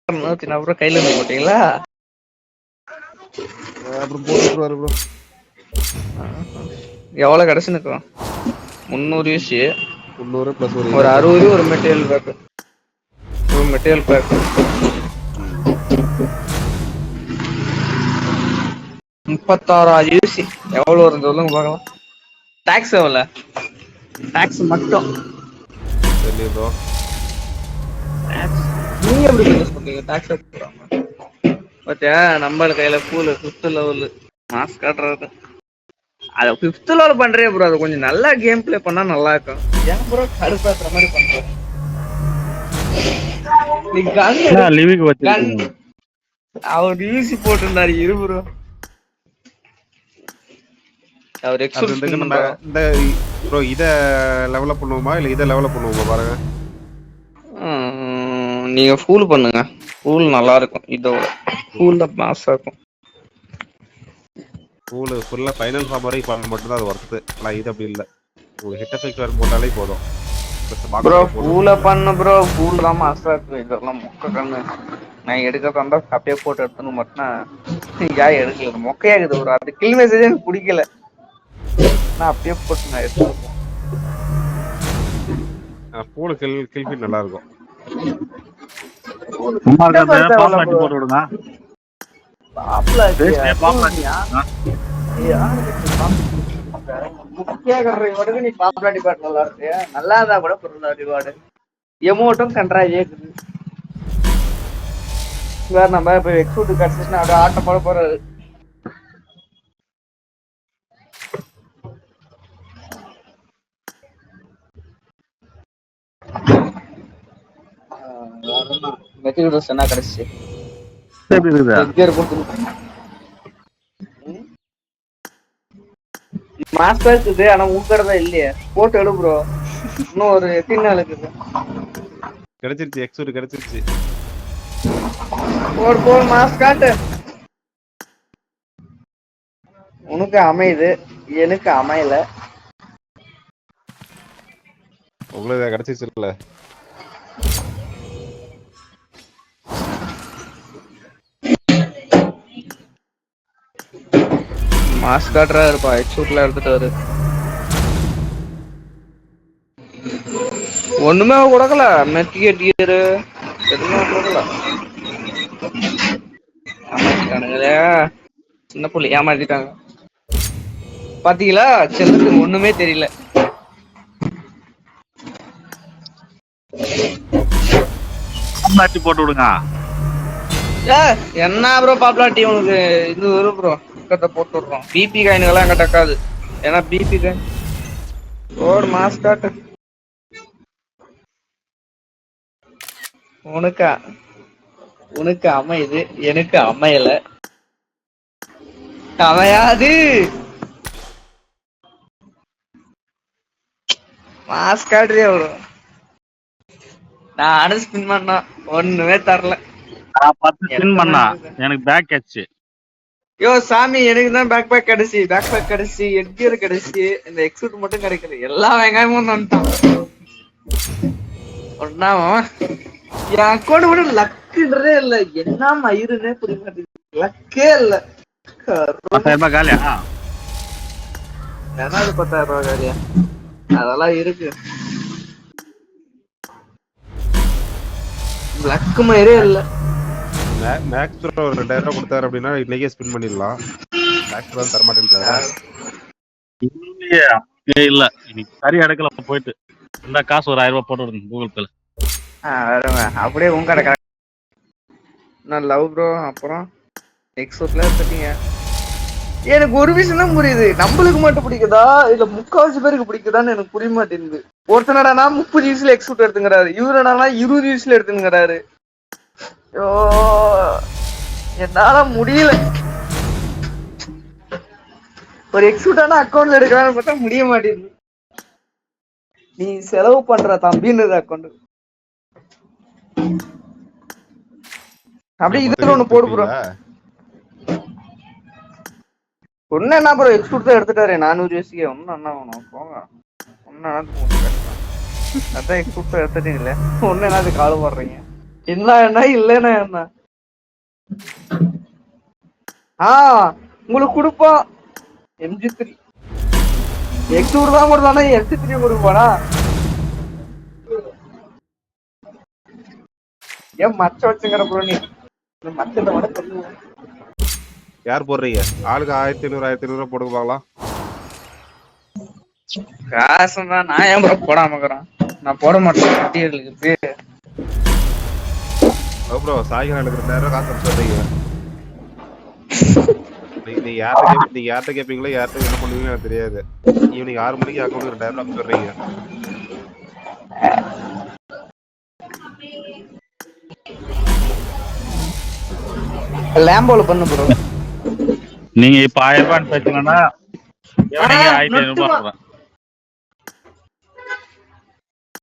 அப்புறம் கையில இருந்து போட்டீங்களா? அப்புறம் போட்டுருவாரு ப்ரோ. எவ்வளவு கடைசி நிற்கும்? 300 யூசி, 300 பிளஸ் ஒரு 60 ஒரு மெட்டீரியல் பேக். ஒரு மெட்டீரியல் பேக் 36 யூசி. எவ்வளவு வரும் சொல்லுங்க பார்க்கலாம். டாக்ஸ் எவ்வளவு? டாக்ஸ் மட்டும் தெரியல ப்ரோ. நீங்க எப்படி பிசினஸ் பண்றீங்க? டாக்ஸ் போடாம பாத்தியா? நம்ம கையில கூல 5th லெவல் மாஸ் காட்டுறது. அத 5th லெவல் பண்றே ப்ரோ. அது கொஞ்சம் நல்லா கேம் பிளே பண்ணா நல்லா இருக்கும். ஏன் ப்ரோ கடுப்பாக்குற மாதிரி பண்ற? நீ கன் லிவிங் வச்சிருக்கீங்க. அவர் யூசி போட்டுருந்தாரு. இரு ப்ரோ. அவர் எக்ஸ்போர்ட் நம்ம இந்த ப்ரோ இத லெவலப் பண்ணுவோமா இல்ல இத லெவலப் பண்ணுவோமா பாருங்க. நீங்க ஃபூல் பண்ணுங்க. ஃபூல் நல்லா இருக்கும். இதோட ஃபூல் தான் மாஸா இருக்கும். ஃபூல் ஃபுல்லா ஃபைனல் ஃபார்ம் வரைக்கும் பண்ண மட்டும் தான் அது வர்த். ஆனா இது அப்படி இல்ல. உங்களுக்கு ஹிட் எஃபெக்ட் வர போட்டாலே போதும். ப்ரோ ஃபூல பண்ணு ப்ரோ. ஃபூல் தான் மாஸா இருக்கும். இதெல்லாம் மொக்க கண்ணு. நான் எடுக்கிறதா இருந்தா அப்படியே போட்டு எடுத்துன்னு மட்டும் ஏன் எடுக்கல? மொக்கையாகுது ப்ரோ. அது கில் மெசேஜ் எனக்கு பிடிக்கல. நான் அப்படியே போட்டு நான் எடுத்துருக்கேன். ஃபூல் கில் ஃபீட் நல்லா இருக்கும். போட்டு விடுங்க. நல்லாதா கூட ரிவார்டு எமோட்டும் கண்ட்ராஜே வேற. நம்ம இப்ப எக்ஸூட் கிடைச்சிச்சுன்னா அப்படியே ஆட்டம் போட போறாரு. மெட்டீரியல்ஸ் என்ன கிடைச்சு மாஸ்டர் இருக்குது. ஆனா உங்கறதா இல்லையே. போட்டு எடு ப்ரோ. இன்னும் ஒரு எத்தனை நாள் இருக்குது? கிடைச்சிருச்சு. எக்ஸூட் கிடைச்சிருச்சு. போடு போடு மாஸ் காட்டு. உனக்கு அமையுது, எனக்கு அமையல. உங்களுக்கு கிடைச்சிருச்சுல்ல. மாஸ் காட்டுறா இருப்பா. எக்ஸூட்ல எடுத்துட்டு வரு. ஒண்ணுமே கொடுக்கல. மெட்டிகேட் கியர் எதுவுமே கொடுக்கல. ஏமாத்திட்டானுங்களே. சின்ன புள்ளி ஏமாத்திட்டாங்க. பாத்தீங்களா? செல்லத்துக்கு ஒண்ணுமே தெரியல. போட்டு விடுங்க. என்ன ப்ரோ பாப்புலாரிட்டி உனக்கு? இது வரும் ப்ரோ. போட்டு விடுறோம். பிபி காயின்கெல்லாம் எங்க டக்காது. ஏன்னா பிபி காயின் ஒரு மாஸ் காட்டு. உனக்கு அமையுது, எனக்கு அமையல. அமையாது. மாஸ் காட்டுறியா ப்ரோ? நான் ஸ்பின் பண்ணா ஒண்ணுமே தரல. 10 ஸ்பின் பண்ணா எனக்கு பேக் ஆச்சு. யோ சாமி, எனக்கு தான் பேக் பேக் கிடைச்சி எட்கியர் கிடைச்சி. இந்த எக்ஸூட் மட்டும் கிடைக்கல. எல்லா வெங்காயமும் வந்துட்டான். ஒன்னாமா என் அக்கௌண்ட் கூட லக்குன்றதே இல்ல. என்ன மயிருன்னே புரிய மாட்டேங்குது. லக்கே இல்ல. 10,000 ரூபாய் காலியா? ஏன்னா அது 10,000 ரூபாய் காலியா? அதெல்லாம் இருக்கு. லக்கு மயிரே இல்ல. மேக்ஸ் ப்ரோ 2000 ரூபாய் கொடுத்தாரு அப்படின்னா இன்னைக்கே ஸ்பின் பண்ணிடலாம். மேக்ஸ் ப்ரோ தர மாட்டேன்றாரு. இல்ல இன்னைக்கு சரி அடக்கல. போயிட்டு இந்த காசு ஒரு 1000 ரூபாய் போட்டு விடுங்க கூகுள் பேல. அப்படியே உங்க கடை நான் லவ் ப்ரோ. அப்புறம் எக்ஸூட்ல எடுத்துட்டீங்க. எனக்கு ஒரு விஷயம் தான் புரியுது. நம்மளுக்கு மட்டும் பிடிக்குதா இல்ல முக்காவாசி பேருக்கு பிடிக்குதான்னு எனக்கு புரிய மாட்டேங்குது. ஒருத்தனடானா 30 யூஸ்ல எக்ஸூட் எடுத்துங்கிறாரு. இவரடானா 20 யூஸ்ல எடுத்துங்கிறாரு. ஐயோ என்னால முடியல. ஒரு எக்ஸூட்டான அக்கௌண்ட்ல எடுக்கிறான்னு பார்த்தா முடிய மாட்டேங்குது. நீ செலவு பண்ற தம்பின்னு அக்கௌண்ட் அப்படியே இதுல ஒண்ணு போடு ப்ரோ. ஒண்ணு என்ன ப்ரோ எக்ஸ்போர்ட் தான் எடுத்துட்டாரு 400 யூஎஸ்கே. ஒன்னும் என்ன வேணும் போங்க. ஒன்னு அதான் எக்ஸ்போர்ட் எடுத்துட்டீங்களே. ஒண்ணு என்ன கால் போடுறீங்க? என்ன இல்லன்னா என்ன உங்களுக்கு கொடுப்போம் MG3 X100 தான் கொடுத்தானா MG3 கொடுப்பானா ஏன் மச்ச வச்சுங்கிற ப்ரோ நீ மச்சத்தை விட சொல்லுவோம் யார் போடுறீங்க ஆளுக்கு 1500 போடுங்க பார்க்கலாம் காசுதான் நான் ஏன் ப்ரோ போடாம இருக்கிறேன் நான் போட மாட்டேன் மெட்டீரியலுக்கு ப்ரோ சாய்கரனுக்கு 2000 காசு சொல்றீங்க நீங்க யார்கிட்ட கேட்பீங்களோ யார்கிட்ட என்ன பண்ணுவீங்கன்னு எனக்கு தெரியாது ஈவினிங் 6 மணிக்கு அக்கௌண்ட் 2000 சொல்றீங்க லேம்போல பண்ணு ப்ரோ நீங்க இப்ப 1000 ரூபாய் பேசுங்கன்னா 1500 ரூபாய்